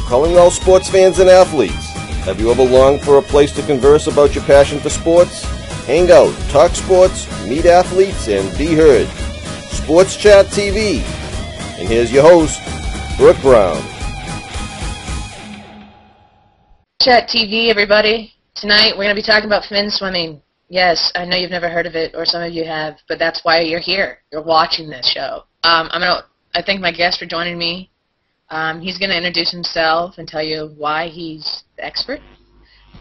calling all sports fans and athletes. Have you ever longed for a place to converse about your passion for sports? Hang out, talk sports, meet athletes, and be heard. Sports Chat TV. And here's your host, Brooke Brown. Chat TV, everybody. Tonight we're going to be talking about Finswimming. Yes, I know you've never heard of it, or some of you have, but that's why you're here. You're watching this show. I thank my guest for joining me. He's going to introduce himself and tell you why he's the expert.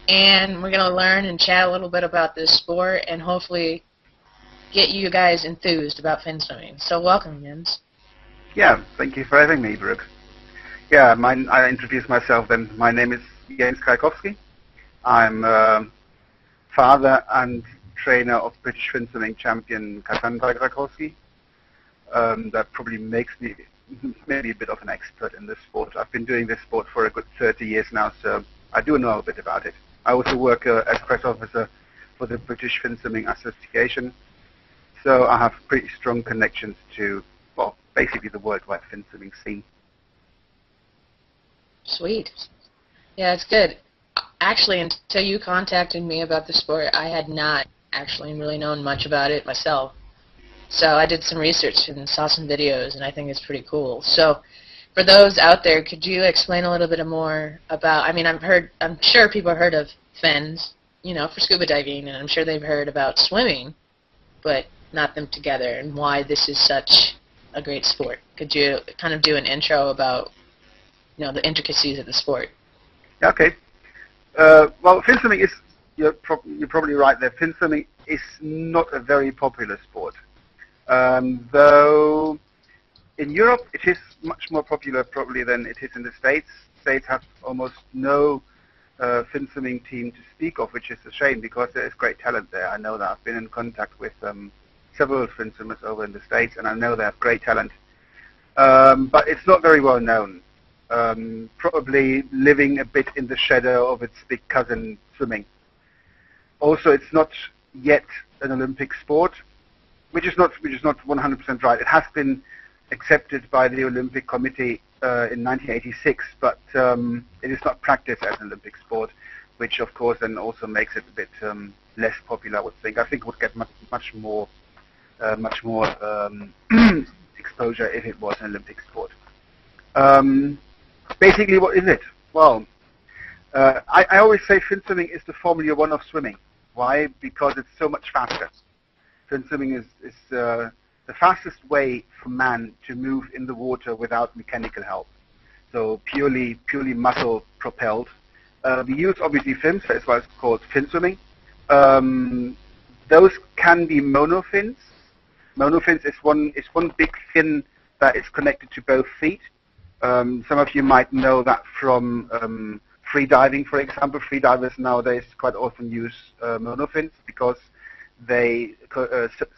And we're going to learn and chat a little bit about this sport and hopefully get you guys enthused about Finswimming. So welcome, Jens. Yeah, thank you for having me, Brooke. Yeah, I introduce myself then. My name is Jens Graikowski. I'm father and trainer of British Finswimming champion Jens Graikowski. That probably makes me maybe a bit of an expert in this sport. I've been doing this sport for a good 30 years now, so I do know a bit about it. I also work as press officer for the British Finswimming Association, so I have pretty strong connections to, well, basically the worldwide Finswimming scene. Sweet. Yeah, it's good. Actually, until you contacted me about the sport, I had not actually really known much about it myself. So I did some research and saw some videos, and I think it's pretty cool. So for those out there, could you explain a little bit more about, I'm sure people have heard of fins, for scuba diving, and I'm sure they've heard about swimming, but not them together, and why this is such a great sport. Could you kind of do an intro about, the intricacies of the sport? Okay. Well, Finswimming is, you're probably right there, Finswimming is not a very popular sport. Though in Europe it is much more popular probably than it is in the States. States have almost no Finswimming team to speak of, which is a shame because there is great talent there. I know that. I've been in contact with several Finswimmers over in the States, and I know they have great talent. But it's not very well known. Probably living a bit in the shadow of its big cousin, swimming. Also, it's not yet an Olympic sport, which is not 100% right. It has been accepted by the Olympic Committee in 1986, but it is not practiced as an Olympic sport, which of course then also makes it a bit less popular. I would think. I think it would get much more exposure if it was an Olympic sport. Basically, what is it? Well, I always say Finswimming is the Formula One of swimming. Why? Because it's so much faster. Finswimming is the fastest way for man to move in the water without mechanical help. So purely muscle propelled. We use obviously fins, that's why it's called Finswimming. Those can be monofins. Monofins is one big fin that is connected to both feet. Some of you might know that from free diving, for example. Free divers nowadays quite often use monofins because they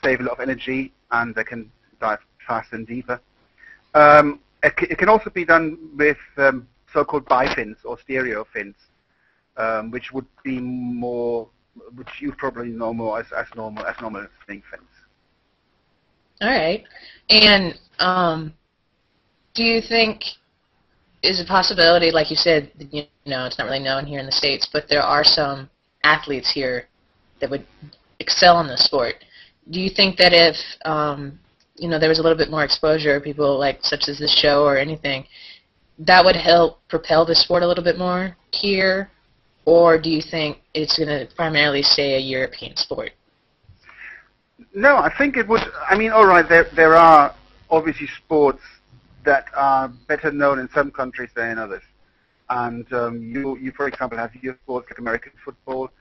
save a lot of energy and they can dive faster and deeper. It can also be done with so-called bifins or stereo fins, which would be more, which you probably know more as normal swimming fins. All right. And do you think is a possibility, like you said, it's not really known here in the States, but there are some athletes here that would excel in the sport. Do you think that if there was a little bit more exposure, people like such as this show or anything, that would help propel the sport a little bit more here, or do you think it's going to primarily stay a European sport? No, I think it would. All right, there are obviously sports that are better known in some countries than in others, and you for example have your sports like American football.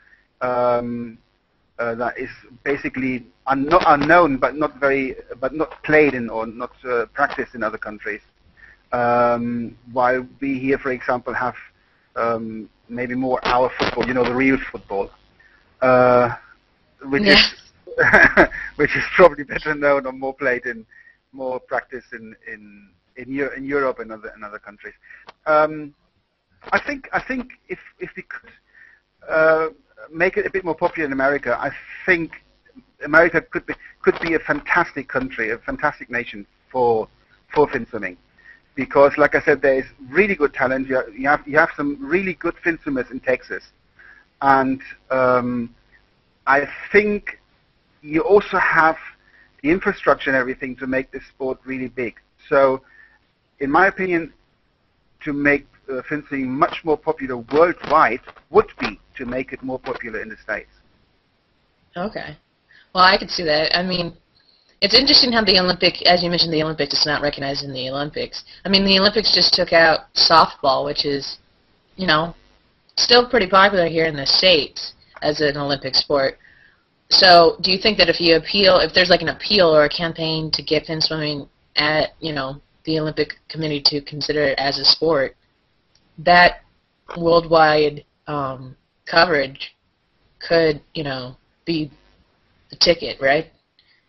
That is basically unknown, but not played in or not practiced in other countries. While we here, for example, have maybe more our football, the real football, which is which is probably better known or more played in, more practiced in Europe and other countries. I think if we could make it a bit more popular in America, I think America could be a fantastic country, a fantastic nation for Finswimming, because, like I said, there is really good talent. You have some really good fin swimmers in Texas, and I think you also have the infrastructure and everything to make this sport really big. So, in my opinion, to make fin swimming much more popular worldwide would be to make it more popular in the States. Okay. Well, I could see that. I mean, it's interesting how the as you mentioned, the Olympics is not recognized in the Olympics. I mean, the Olympics just took out softball, which is, you know, still pretty popular here in the States as an Olympic sport. So, do you think that if there's like an appeal or a campaign to get fin swimming at, you know, the Olympic Committee to consider it as a sport, that worldwide coverage could, you know, be the ticket, right,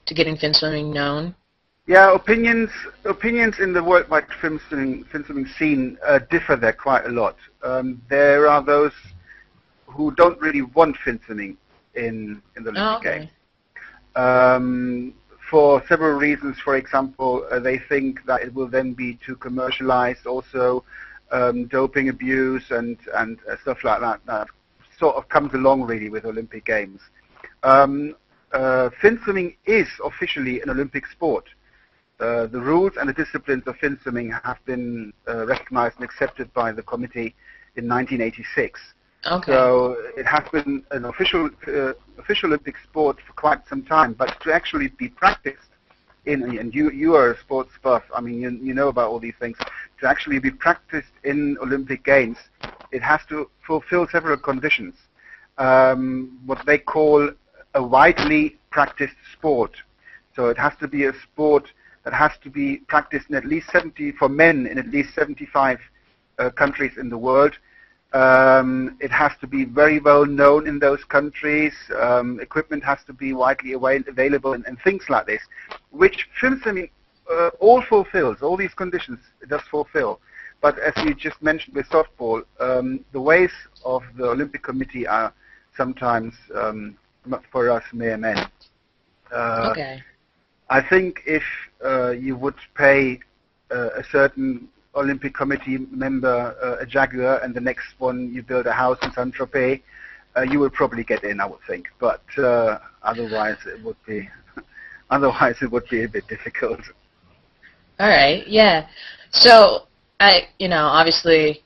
to getting fin swimming known? Yeah, opinions in the worldwide fin swimming scene differ there quite a lot. There are those who don't really want fin swimming in the Olympic Games. For several reasons. For example, they think that it will then be too commercialized, also doping abuse and stuff like that sort of comes along really with Olympic Games. Fin swimming is officially an Olympic sport. The rules and the disciplines of fin swimming have been recognized and accepted by the committee in 1986. Okay. So it has been an official Olympic sport for quite some time, but to actually be practiced and you are a sports buff, I mean, you know about all these things, to actually be practiced in Olympic Games, it has to fulfill several conditions. What they call a widely practiced sport. So it has to be a sport that has to be practiced in at least 70, for men, in at least 75 countries in the world. It has to be very well known in those countries. Equipment has to be widely available and things like this, which fin swimming all fulfills. All these conditions it does fulfill. But as you just mentioned with softball, the ways of the Olympic Committee are sometimes not for us mere men. Okay. I think if you would pay a certain Olympic Committee member a Jaguar, and the next one you build a house in Saint-Tropez, you will probably get in, I would think. But otherwise, it would be a bit difficult. All right. Yeah. So obviously,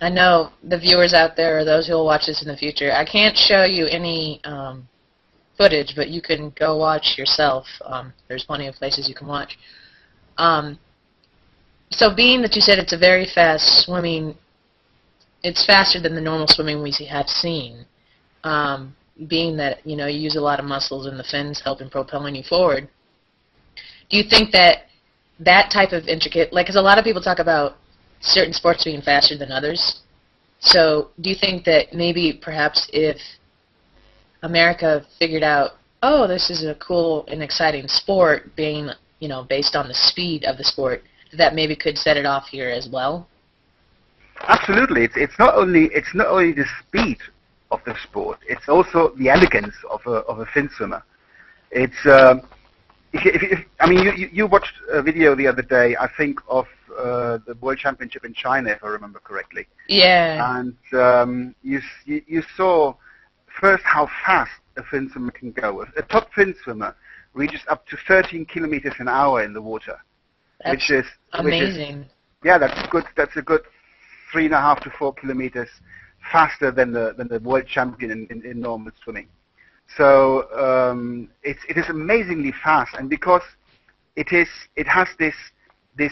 I know the viewers out there or those who will watch this in the future. I can't show you any footage, but you can go watch yourself. There's plenty of places you can watch. So being that you said it's a very fast swimming, it's faster than the normal swimming we have seen. Being that, you use a lot of muscles in the fins helping propelling you forward. Do you think that that type of intricate, because a lot of people talk about certain sports being faster than others. So do you think that maybe perhaps if America figured out, oh, this is a cool and exciting sport being, based on the speed of the sport, that maybe could set it off here as well? Absolutely. It's not only the speed of the sport, it's also the elegance of a fin swimmer. It's you watched a video the other day, I think, of the World Championship in China, if I remember correctly. Yeah. And you saw first how fast a fin swimmer can go. A top fin swimmer reaches up to 13 kilometers an hour in the water. That's amazing. That's good. That's a good 3.5 to 4 kilometers faster than the world champion in normal swimming. So it is amazingly fast, and because it has this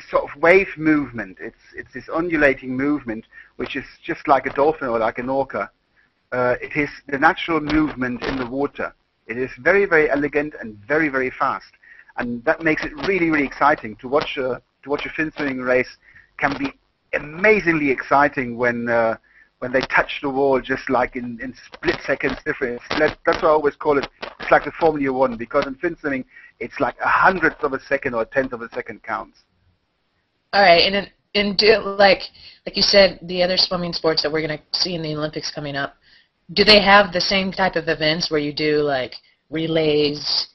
sort of wave movement. It's this undulating movement, which is just like a dolphin or like an orca. It is the natural movement in the water. It is very, very elegant and very, very fast. And that makes it really, really exciting to watch a fin swimming race. Can be amazingly exciting when they touch the wall, just like in split seconds difference. That's why I always call it. It's like the Formula One, because in fin swimming it's like a hundredth of a second or a tenth of a second counts. All right, like you said, the other swimming sports that we're going to see in the Olympics coming up, do they have the same type of events where you do like relays?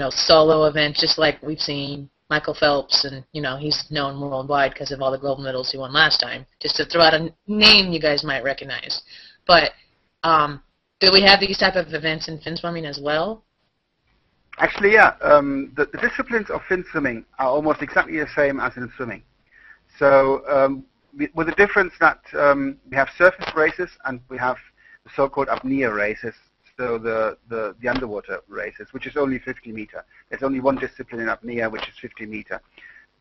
Solo events, just like we've seen Michael Phelps, and he's known worldwide because of all the gold medals he won last time. Just to throw out a name you guys might recognize. But do we have these type of events in fin swimming as well? Actually, yeah. The disciplines of fin swimming are almost exactly the same as in swimming. So with the difference that we have surface races and we have the so-called apnea races, so the underwater races, which is only 50 meter. There's only one discipline in apnea, which is 50 meter.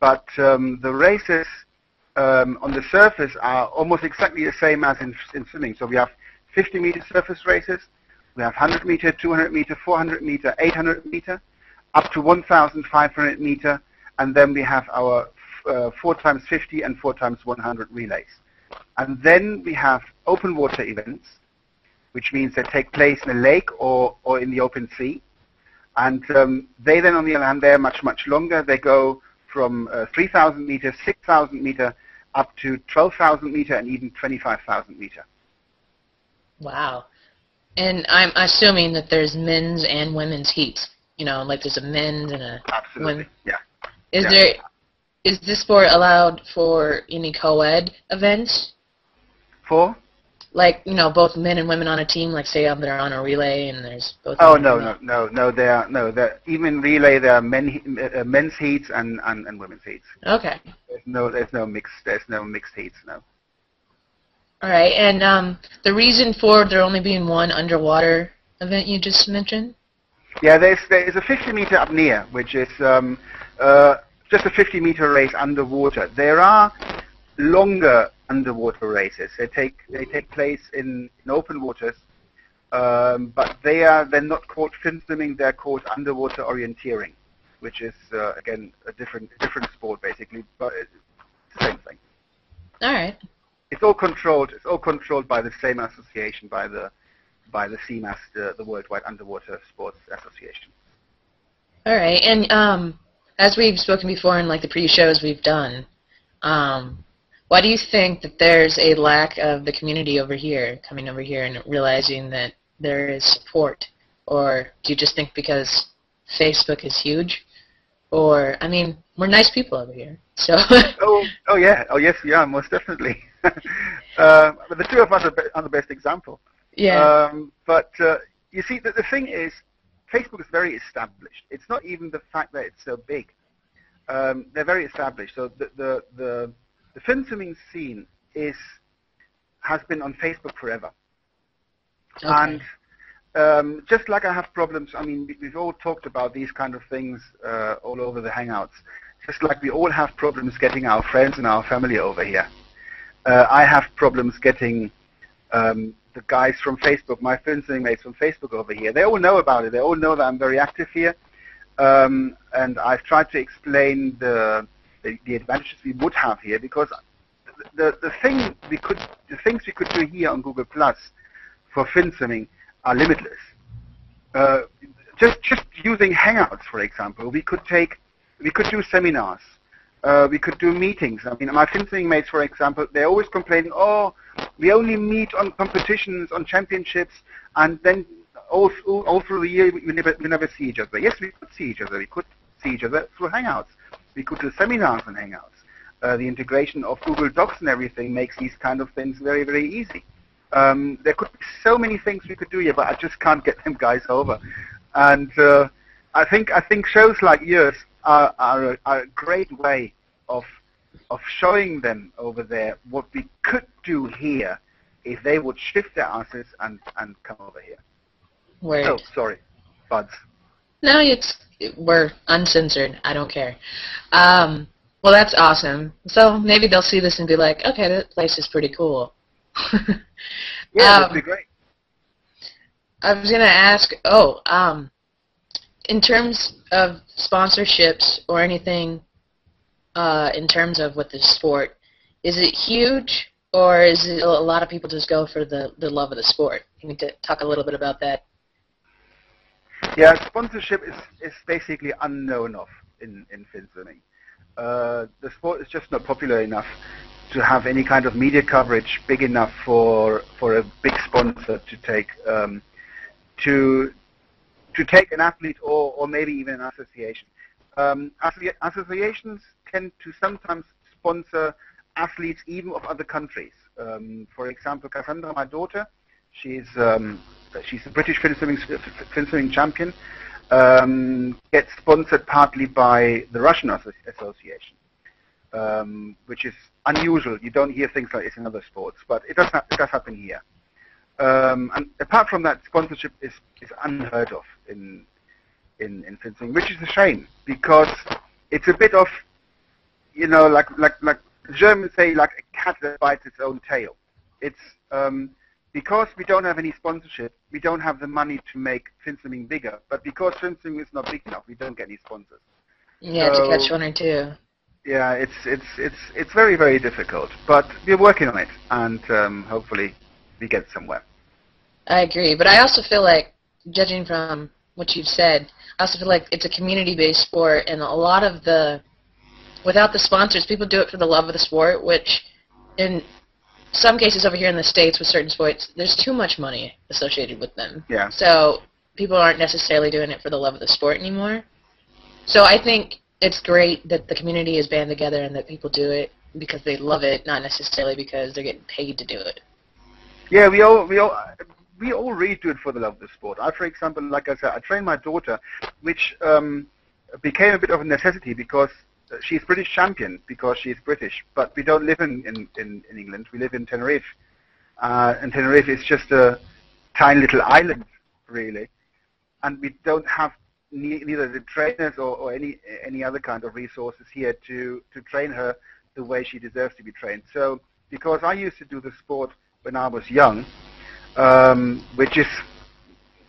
But the races on the surface are almost exactly the same as in swimming. So we have 50 meter surface races, we have 100 meter, 200 meter, 400 meter, 800 meter, up to 1,500 meter, and then we have our 4x50 and 4x100 relays. And then we have open water events, which means they take place in a lake or in the open sea. And they then, on the other hand, they're much, much longer. They go from 3,000 meters, 6,000 meter, up to 12,000 meter and even 25,000 meter. Wow. And I'm assuming that there's men's and women's heats. Like there's a men's and a Absolutely, yeah. Is this sport allowed for any co-ed events? For? Like, both men and women on a team, like say they're on a relay and there's both. Oh, no. They're even relay, there are men's heats and women's heats. Okay. There's no mixed heats, no. All right, and the reason for there only being one underwater event you just mentioned? Yeah, there is a 50-meter apnea, which is just a 50-meter race underwater. There are longer underwater races. They take place in open waters, but they're not called fin swimming. They're called underwater orienteering, which is again a different sport basically, but it's the same thing. All right. It's all controlled. It's all controlled by the same association, by the CMAS, the Worldwide Underwater Sports Association. All right, and as we've spoken before in like the pre-shows we've done, why do you think that there's a lack of the community over here coming over here and realizing that there is support, or do you just think because Facebook is huge? Or, I mean, we're nice people over here, so. oh yes, yeah, most definitely. But the two of us are the best example. Yeah. But you see, the thing is, Facebook is very established. It's not even the fact that it's so big. They're very established. So the fin swimming scene has been on Facebook forever. Okay. And just like I have problems, I mean, we've all talked about these kind of things all over the Hangouts. Just like we all have problems getting our friends and our family over here. I have problems getting the guys from Facebook, my fin swimming mates from Facebook over here. They all know about it. They all know that I'm very active here. And I've tried to explain the advantages we would have here, because the things we could do here on Google Plus for fin swimming are limitless. Just using Hangouts, for example, we could do seminars. We could do meetings. I mean, my fin swimming mates, for example, they're always complaining, oh, we only meet on competitions, on championships, and then all through the year we never see each other. Yes, we could see each other. We could see each other through Hangouts. We could do seminars on Hangouts. The integration of Google Docs and everything makes these kind of things very, very easy. There could be so many things we could do here, but I just can't get them guys over. And I think shows like yours are a great way of showing them over there what we could do here if they would shift their asses and come over here. Word. Oh, sorry, buds. No, we're uncensored. I don't care. Well, that's awesome. So maybe they'll see this and be like, okay, that place is pretty cool. Yeah, that'd be great. I was going to ask, in terms of sponsorships or anything in terms of with the sport, is it huge, or is it a lot of people just go for the love of the sport? Can you talk a little bit about that? Yeah, sponsorship is basically unknown of in fin swimming. The sport is just not popular enough to have any kind of media coverage big enough for a big sponsor to take to take an athlete or maybe even an association. Associations tend to sometimes sponsor athletes even of other countries. For example, Cassandra, my daughter, she's a British Finswimming champion, gets sponsored partly by the Russian Association, which is unusual. You don't hear things like this in other sports, but it does happen here. And apart from that, sponsorship is unheard of in Finswimming, which is a shame, because it's a bit of, like the Germans say, like a cat that bites its own tail. It's because we don't have any sponsorship, we don't have the money to make Finswimming bigger, but because Finswimming is not big enough, we don't get any sponsors. Yeah, to catch one or two. Yeah, it's very, very difficult, but we're working on it, and hopefully we get somewhere. I agree, but I also feel like, judging from what you've said, I also feel like it's a community-based sport, and a lot of without the sponsors, people do it for the love of the sport, which in some cases over here in the States with certain sports, there's too much money associated with them. Yeah. So people aren't necessarily doing it for the love of the sport anymore. So I think it's great that the community is band together and that people do it because they love it, not necessarily because they're getting paid to do it. Yeah, we all really do it for the love of the sport. For example, like I said, I train my daughter, which became a bit of a necessity because she's British champion because she's British, but we don't live in England. We live in Tenerife, and Tenerife is just a tiny little island, really, and we don't have neither the trainers or any other kind of resources here to train her the way she deserves to be trained. So, because I used to do the sport when I was young, which is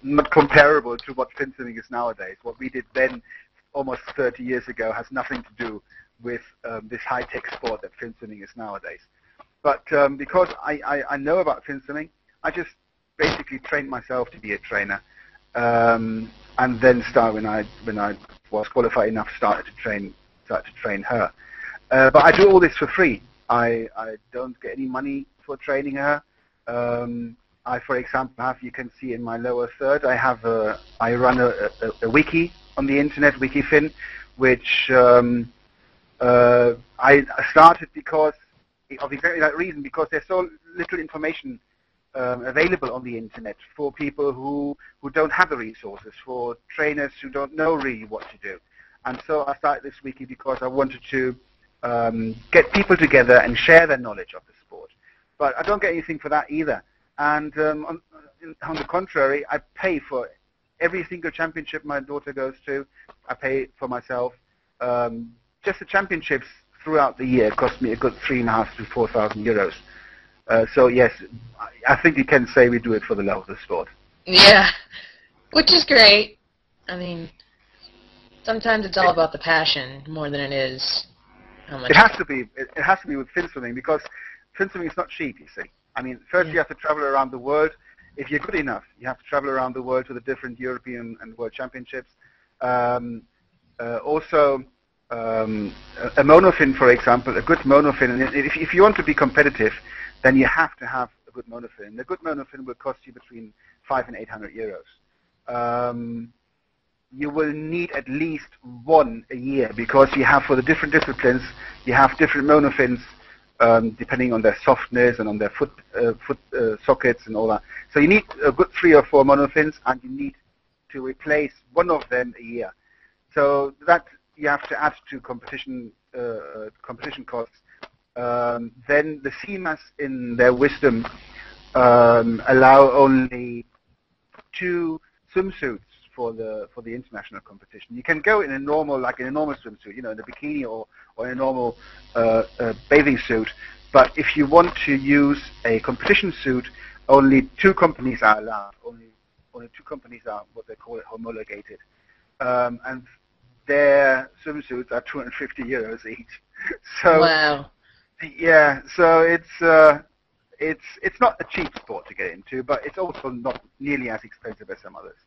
not comparable to what Finswimming is nowadays. What we did then, almost 30 years ago, has nothing to do with this high-tech sport that Finswimming is nowadays. But because I know about Finswimming, I just basically trained myself to be a trainer, and then when I was qualified enough, started to train her. But I do all this for free. I don't get any money for training her. I, for example, you can see in my lower third, I run a wiki on the internet, WikiFin, which I started because of exactly that reason, because there's so little information available on the internet for people who don't have the resources, for trainers who don't know really what to do. And so I started this wiki because I wanted to get people together and share their knowledge of the sport. But I don't get anything for that either. And on the contrary, I pay for every single championship my daughter goes to. I pay for myself. Just the championships throughout the year cost me a good 3,500 to 4,000 euros. So yes, I think you can say we do it for the love of the sport. Yeah, which is great. I mean, sometimes it's all about the passion more than it is how much. It has to be. It has to be with Finswimming, because Finswimming is not cheap, you see. I mean, first you have to travel around the world. If you're good enough, you have to travel around the world to the different European and World Championships. Also, a monofin, for example, a good monofin. And if you want to be competitive, then you have to have a good monofin. The good monofin will cost you between 500 and 800 euros. You will need at least one a year, because you have, for the different disciplines, you have different monofins depending on their softness and on their foot sockets and all that. So you need a good 3 or 4 monofins, and you need to replace one of them a year. So that you have to add to competition costs. Then the CMAS, in their wisdom, allow only 2 swimsuits for the international competition. You can go in a normal swimsuit, in a bikini or in a normal bathing suit. But if you want to use a competition suit, only 2 companies are allowed. Only 2 companies are what they call it homologated, and their swimsuits are 250 euros each. So wow. Yeah, so it's not a cheap sport to get into, but it's also not nearly as expensive as some others.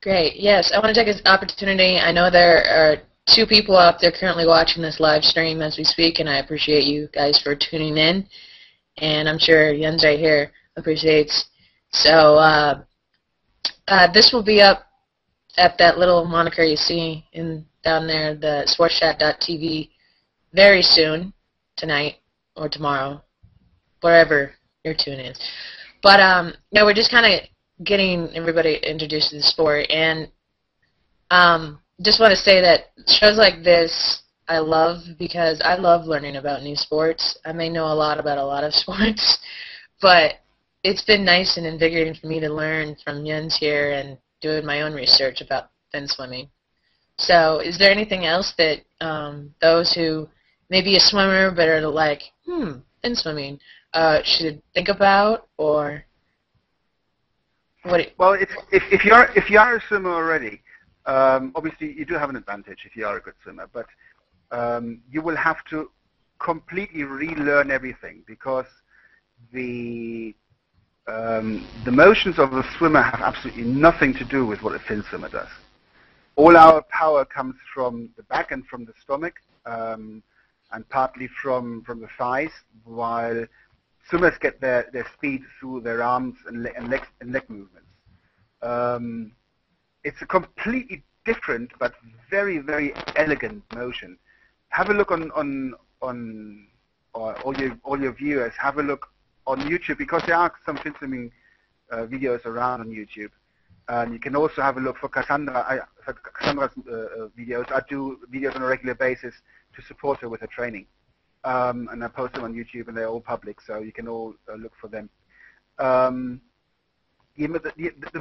Great. Yes, I want to take this opportunity. I know there are 2 people out there currently watching this live stream as we speak, and I appreciate you guys for tuning in. And I'm sure Jens right here appreciates. So this will be up at that little moniker you see in down there, the sportschat.tv, very soon, tonight or tomorrow, wherever your tune is. But yeah, we're just kind of getting everybody introduced to the sport, and just want to say that shows like this I love, because I love learning about new sports. I may know a lot about a lot of sports, but it's been nice and invigorating for me to learn from Jens here and doing my own research about Finswimming. So is there anything else that those who may be a swimmer but are like, Finswimming, should think about, or what? Well, if you are a swimmer already, obviously you do have an advantage if you are a good swimmer, but you will have to completely relearn everything, because the motions of a swimmer have absolutely nothing to do with what a fin swimmer does. All our power comes from the back and from the stomach, and partly from the thighs, while swimmers get their speed through their arms and leg movements. It's a completely different but very, very elegant motion. Have a look on all your viewers, have a look on YouTube, because there are some Finswimming videos around on YouTube. And you can also have a look for Cassandra's videos. I do videos on a regular basis to support her with her training. And I post them on YouTube, and they're all public, so you can all look for them. The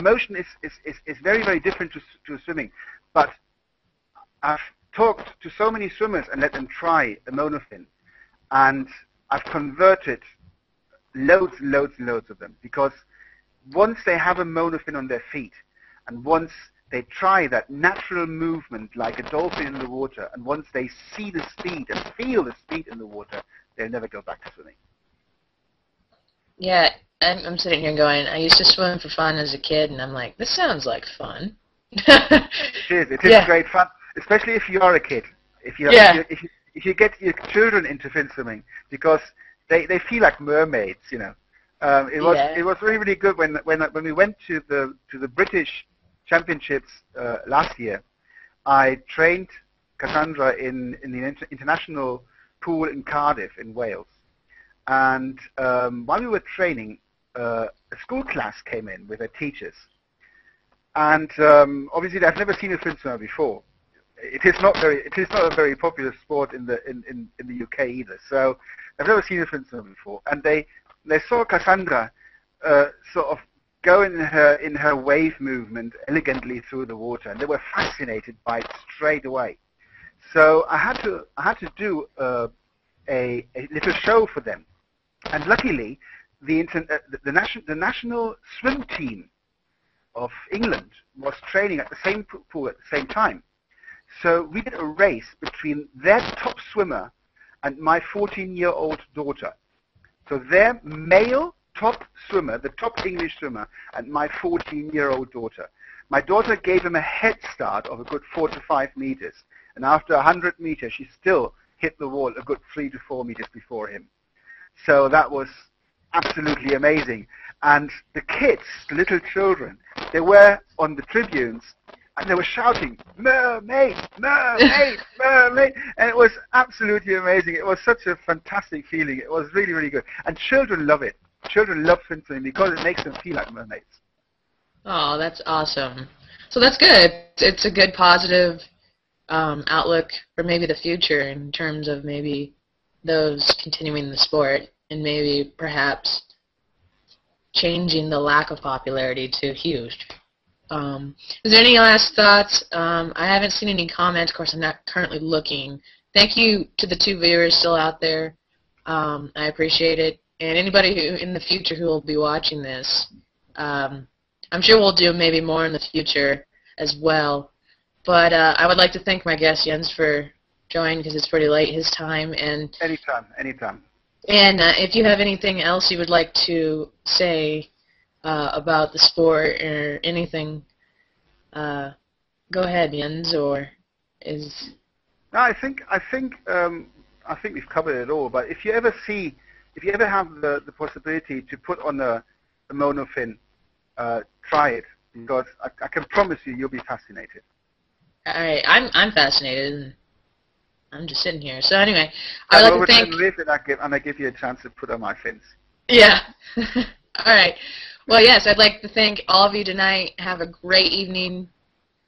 motion is very, very different to swimming. But I've talked to so many swimmers and let them try a monofin, and I've converted loads of them, because once they have a monofin on their feet, and once they try that natural movement like a dolphin in the water, and once they see the speed and feel the speed in the water, they'll never go back to swimming. Yeah, I'm sitting here going, I used to swim for fun as a kid, and I'm like, this sounds like fun. It is great fun, especially if you are a kid. If you get your children into fin swimming, because they feel like mermaids, you know. It was really, really good when we went to the British Championships last year. I trained Cassandra in the international pool in Cardiff in Wales, and while we were training, a school class came in with their teachers, and obviously they've never seen a fin swimmer before. It is not a very popular sport in the UK either, so they've never seen a fin swimmer before, and they saw Cassandra sort of go in her wave movement elegantly through the water, and they were fascinated by it straight away. So I had to do a little show for them, and luckily the national swim team of England was training at the same pool at the same time. So we did a race between their top swimmer and my 14-year-old daughter. So their male top swimmer, the top English swimmer, and my 14-year-old daughter. My daughter gave him a head start of a good 4 to 5 meters. And after 100 meters, she still hit the wall a good 3 to 4 meters before him. So that was absolutely amazing. And the kids, the little children, they were on the tribunes, and they were shouting, "Mermaid! Mermaid! Mermaid!" And it was absolutely amazing. It was such a fantastic feeling. It was really, really good. And children love it. Children love fin swimming because it makes them feel like mermaids. Oh, that's awesome. So that's good. It's a good positive outlook for maybe the future in terms of maybe those continuing the sport and maybe perhaps changing the lack of popularity to huge. Is there any last thoughts? I haven't seen any comments. Of course, I'm not currently looking. Thank you to the 2 viewers still out there. I appreciate it. And anybody who in the future who will be watching this, I'm sure we'll do maybe more in the future as well. But I would like to thank my guest, Jens, for joining, because it's pretty late his time. And Anytime. And if you have anything else you would like to say about the sport or anything, go ahead, Jens. Or is no, I think we've covered it all. But if you ever have the possibility to put on a monofin, try it, because I can promise you'll be fascinated. All right, I'm fascinated. And I'm just sitting here. So anyway, I'd like to thank. And I give you a chance to put on my fins. Yeah. All right. Well, yes, I'd like to thank all of you tonight. Have a great evening.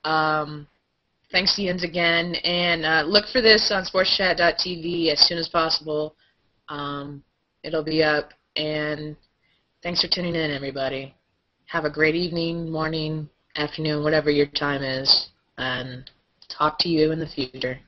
Thanks to Jens again, and look for this on sportschat.tv as soon as possible. It'll be up, and thanks for tuning in, everybody. Have a great evening, morning, afternoon, whatever your time is, and talk to you in the future.